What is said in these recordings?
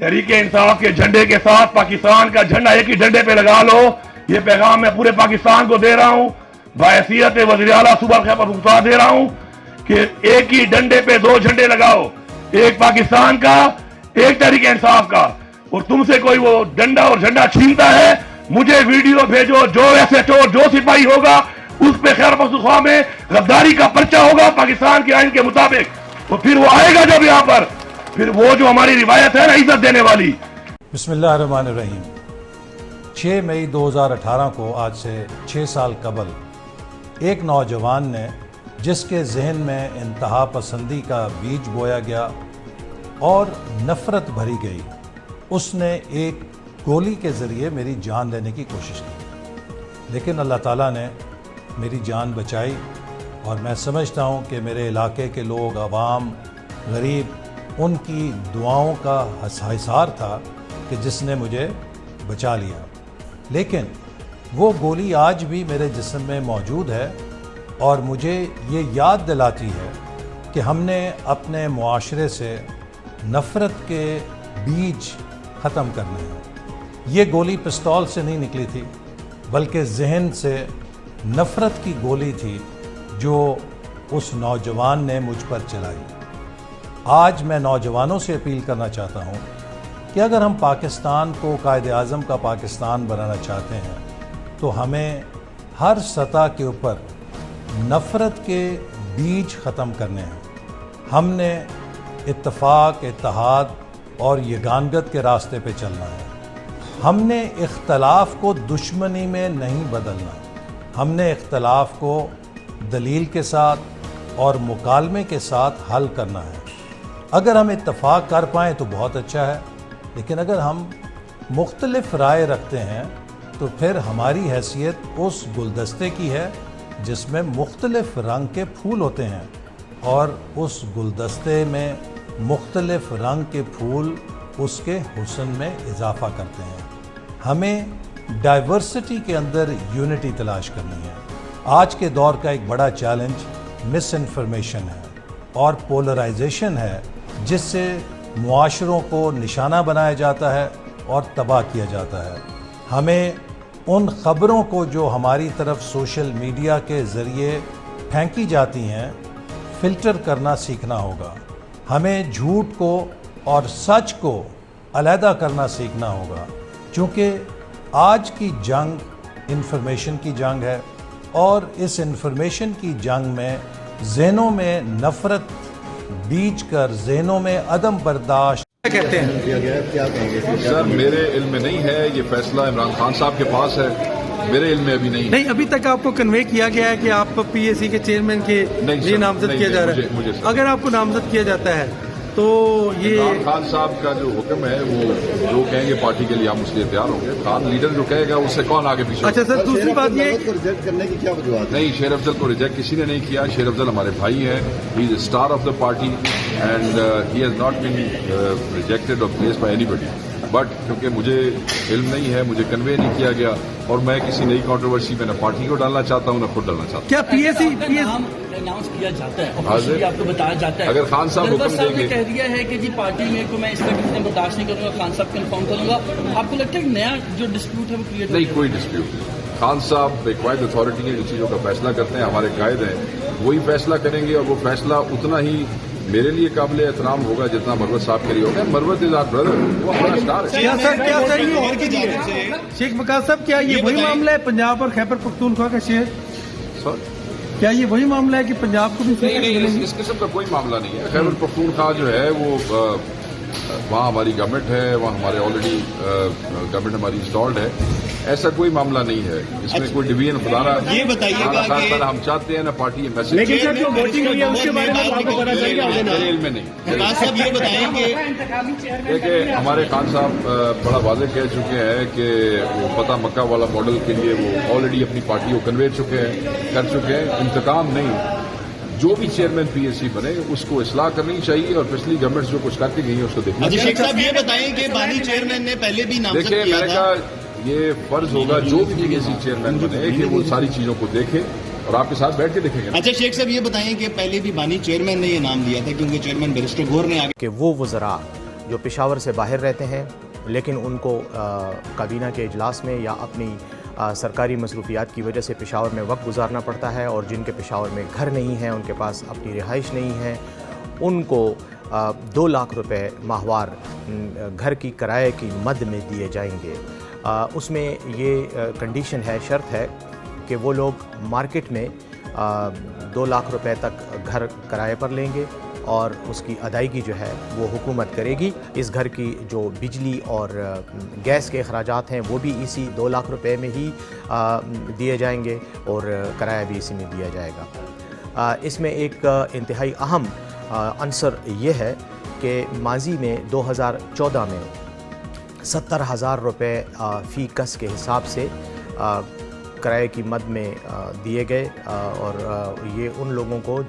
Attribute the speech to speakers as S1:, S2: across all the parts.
S1: तहरीक इंसाफ के झंडे के साथ पाकिस्तान का झंडा एक ही डंडे पे लगा लो। ये पैगाम मैं पूरे पाकिस्तान को दे रहा हूँ, बाहैसियत वज़ीर आला सूबा खैबर पख्तूनख्वा दे रहा हूँ कि एक ही डंडे पे दो झंडे लगाओ, एक पाकिस्तान का, एक तहरीक इंसाफ का। और तुमसे कोई वो डंडा और झंडा छीनता है, मुझे वीडियो भेजो, जो SHO जो सिपाही होगा उस पे खैबर पख्तूनख्वा में गद्दारी का पर्चा होगा पाकिस्तान के आइन के मुताबिक। तो फिर वो आएगा जब यहाँ पर, फिर वो जो हमारी रिवायत है ना इज्जत देने वाली।
S2: बिस्मिल्लाहिर्रहमानिर्रहीम। 6 मई 2018 को आज से 6 साल कबल एक नौजवान ने, जिसके जहन में इंतहा पसंदी का बीज बोया गया और नफ़रत भरी गई, उसने एक गोली के ज़रिए मेरी जान लेने की कोशिश की। लेकिन अल्लाह ताला ने मेरी जान बचाई और मैं समझता हूँ कि मेरे इलाके के लोग, आवाम, गरीब, उनकी दुआओं का हिसार था कि जिसने मुझे बचा लिया। लेकिन वो गोली आज भी मेरे जिस्म में मौजूद है और मुझे ये याद दिलाती है कि हमने अपने मुआशरे से नफ़रत के बीज ख़त्म करने हैं। ये गोली पिस्तौल से नहीं निकली थी, बल्कि जहन से नफ़रत की गोली थी जो उस नौजवान ने मुझ पर चलाई। आज मैं नौजवानों से अपील करना चाहता हूँ कि अगर हम पाकिस्तान को कायदे आज़म का पाकिस्तान बनाना चाहते हैं तो हमें हर सतह के ऊपर नफ़रत के बीज ख़त्म करने हैं। हमने इत्तफ़ाक़, इत्तेहाद और यगानगत के रास्ते पे चलना है। हमने इख्तलाफ को दुश्मनी में नहीं बदलना, हमने इख्तलाफ को दलील के साथ और मुकालमे के साथ हल करना है। अगर हम इत्तफ़ाक़ कर पाएँ तो बहुत अच्छा है, लेकिन अगर हम मुख्तलिफ राय रखते हैं तो फिर हमारी हैसियत उस गुलदस्ते की है जिसमें मुख्तलिफ रंग के फूल होते हैं, और उस गुलदस्ते में मुख्तलिफ रंग के फूल उसके हुस्न में इजाफ़ा करते हैं। हमें डाइवर्सिटी के अंदर यूनिटी तलाश करनी है। आज के दौर का एक बड़ा चैलेंज मिस इन्फॉर्मेशन है और पोलराइजेशन है, जिससे मुआशरों को निशाना बनाया जाता है और तबाह किया जाता है। हमें उन ख़बरों को जो हमारी तरफ सोशल मीडिया के ज़रिए फेंकी जाती हैं फ़िल्टर करना सीखना होगा। हमें झूठ को और सच को अलहदा करना सीखना होगा, क्योंकि आज की जंग इंफॉर्मेशन की जंग है और इस इंफॉर्मेशन की जंग में ज़हनों में नफ़रत बीज कर, ज़हनों में अदम बर्दाश्त
S3: कहते हैं।
S4: सर मेरे इल्म में नहीं है, ये फैसला इमरान खान साहब के पास है, मेरे इल्म में अभी नहीं है।
S3: नहीं, अभी तक आपको कन्वे किया गया है कि आप PAC के चेयरमैन के लिए नामजद किया जा रहा है। अगर आपको नामजद किया जाता है तो ये
S4: इमरान खान साहब का जो हुक्म है, वो जो कहेंगे पार्टी के लिए हम उसके लिए तैयार होंगे। खान लीडर जो कहेगा उससे कौन आगे पीछे।
S3: अच्छा सर, दूसरी बात ये
S5: रिजेक्ट करने की क्या वजूहत?
S4: नहीं, शेर अफजल को रिजेक्ट किसी ने नहीं किया। शेर अफजल हमारे भाई हैं, he is star of the party and he has not been rejected or placed by anybody. But क्योंकि मुझे इल्म नहीं है, मुझे कन्वे नहीं किया गया और मैं किसी नई कंट्रोवर्सी में न पार्टी को डालना चाहता हूँ न खुद डालना चाहता हूँ।
S3: क्या PAC
S6: अनाउंस किया जाता है, ऑफिशियली आपको बताया जाता है?
S4: अगर खान साहब हुक्म देंगे,
S6: कह दिया है कि जी पार्टी में को मैं इस तरह किसी बर्दाश्त नहीं करूंगा, खान साहब कन्फर्म करूंगा। आपको लगता है कि नया जो डिस्प्यूट है वो क्रिएट
S4: नहीं, कोई डिस्प्यूट नहीं। खान साहब एक वाइड अथॉरिटी है जो चीज़ों का फैसला करते हैं, हमारे कायद हैं, वही फैसला करेंगे और वो फैसला उतना ही मेरे लिए काबिल एहतराम होगा जितना मरवत साहब के लिए होगा। मरवत इज आवर ब्रदर, वो हमारा स्टार है।
S3: क्या सर शेख वकास साहब, क्या ये वही मामला है पंजाब और खैबर पख्तूनख्वा का शेयर?
S4: सर
S3: क्या ये वही मामला है कि पंजाब को भी
S4: नहीं, इस किस्म का कोई मामला नहीं है। खैबर पख्तूनख्वा जो है वो वहाँ हमारी गवर्नमेंट है, वहाँ हमारे ऑलरेडी गवर्नमेंट हमारी इंस्टॉल्ड है, ऐसा कोई मामला नहीं है। इसमें कोई डिवीजन खुदाना
S5: ये बताइएगा कि
S4: हम चाहते हैं ना पार्टी ये मैसेज,
S5: लेकिन सर जो वोटिंग हुई है उसके बारे में आपको पता चल गया?
S4: मेरे इल्म में नहीं।
S5: वकास साहब ये बताएं कि
S4: देखिए, हमारे खान साहब बड़ा वाज़ेह कह चुके हैं कि वो पता मक्का वाला मॉडल के लिए वो ऑलरेडी अपनी पार्टी को कन्वे कर चुके हैं। इंतकाम नहीं, जो भी चेयरमैन PAC बने उसको इस्लाह करनी चाहिए और पिछली गवर्नमेंट जो कुछ करके गई है उसको देखना चाहिए।
S5: शेख साहब ये बताएं कि बानी चेयरमैन ने पहले भी नामजद
S4: देखिए,
S5: किया
S4: मैंने
S5: था।
S4: कहा ये फर्ज होगा जो भी PAC चेयरमैन बने कि वो सारी चीजों को देखें और आपके साथ बैठ के देखेंगे।
S5: अच्छा शेख साहब ये बताएं कि पहले भी बानी चेयरमैन ने ये नाम दिया था, क्योंकि चेयरमैन बैरिस्टर गौर ने आगे
S7: कि वो वज़रा جو پشاور سے باہر رہتے ہیں لیکن ان کو کابینہ کے اجلاس میں یا اپنی سرکاری مصروفیات کی وجہ سے پشاور میں وقت گزارنا پڑتا ہے، اور جن کے پشاور میں گھر نہیں ہیں، ان کے پاس اپنی رہائش نہیں ہے، ان کو 2 لاکھ روپے ماہوار گھر کی کرائے کی مد میں دیے جائیں گے۔ اس میں یہ کنڈیشن ہے، شرط ہے کہ وہ لوگ مارکیٹ میں 2 لاکھ روپے تک گھر کرائے پر لیں گے، اور اس کی ادائیگی جو ہے وہ حکومت کرے گی۔ اس گھر کی جو بجلی اور گیس کے اخراجات ہیں وہ بھی اسی 2 لاکھ روپے میں ہی دیے جائیں گے، اور کرایہ بھی اسی میں دیا جائے گا۔ اس میں ایک انتہائی اہم عنصر یہ ہے کہ ماضی میں 2014 میں 70,000 روپے فی کس کے حساب سے کرائے کی مد میں دیے گئے، اور یہ ان لوگوں کو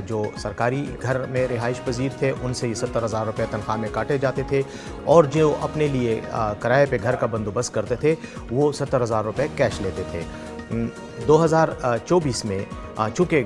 S7: جو سرکاری گھر میں رہائش پذیر تھے ان سے یہ 70,000 روپے تنخواہ میں کاٹے جاتے تھے، اور جو اپنے لیے کرائے پہ گھر کا بندوبست کرتے تھے وہ 70,000 روپے کیش لیتے تھے۔ 2024 میں چونکہ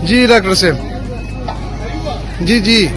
S8: جی ڈاکٹر صاحب، جی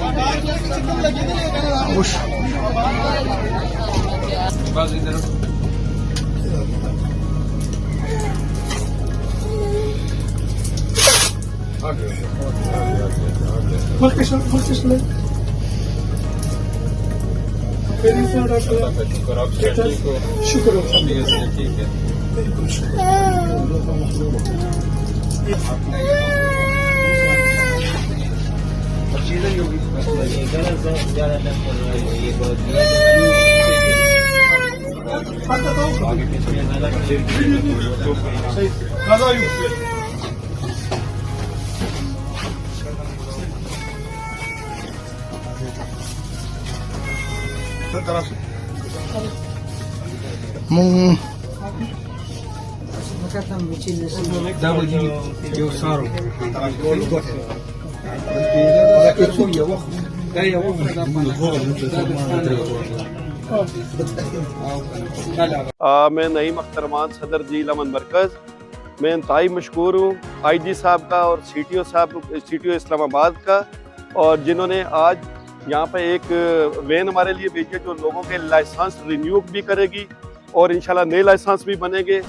S9: میں نعیم اخترمان، صدر ضلع امن مرکز۔ میں انتہائی مشکور ہوں آئی جی صاحب کا اور سی ٹی او اسلام آباد کا، اور جنہوں نے آج یہاں پہ ایک وین ہمارے لیے بھیجی ہے جو لوگوں کے لائسنس رینیو بھی کرے گی اور انشاءاللہ نئے لائسنس بھی بنیں گے۔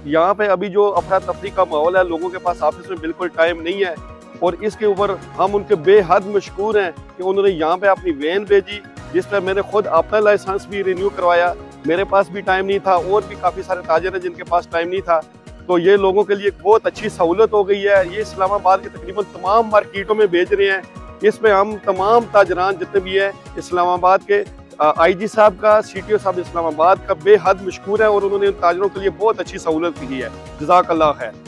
S9: یہاں پہ ابھی جو افراتفری کا ماحول ہے، لوگوں کے پاس آفس میں بالکل ٹائم نہیں ہے، اور اس کے اوپر ہم ان کے بے حد مشکور ہیں کہ انہوں نے یہاں پہ اپنی وین بھیجی، جس پہ میں نے خود اپنا لائسنس بھی رینیو کروایا، میرے پاس بھی ٹائم نہیں تھا، اور بھی کافی سارے تاجر ہیں جن کے پاس ٹائم نہیں تھا، تو یہ لوگوں کے لیے ایک بہت اچھی سہولت ہو گئی ہے۔ یہ اسلام آباد کے تقریباً تمام مارکیٹوں میں بھیج رہے ہیں۔ اس میں ہم تمام تاجران جتنے بھی ہیں اسلام آباد کے، آئی جی صاحب کا، سی ٹی او صاحب اسلام آباد کا بے حد مشکور ہے، اور انہوں نے ان تاجروں کے لیے بہت اچھی سہولت کی ہے۔ جزاک اللہ خیر۔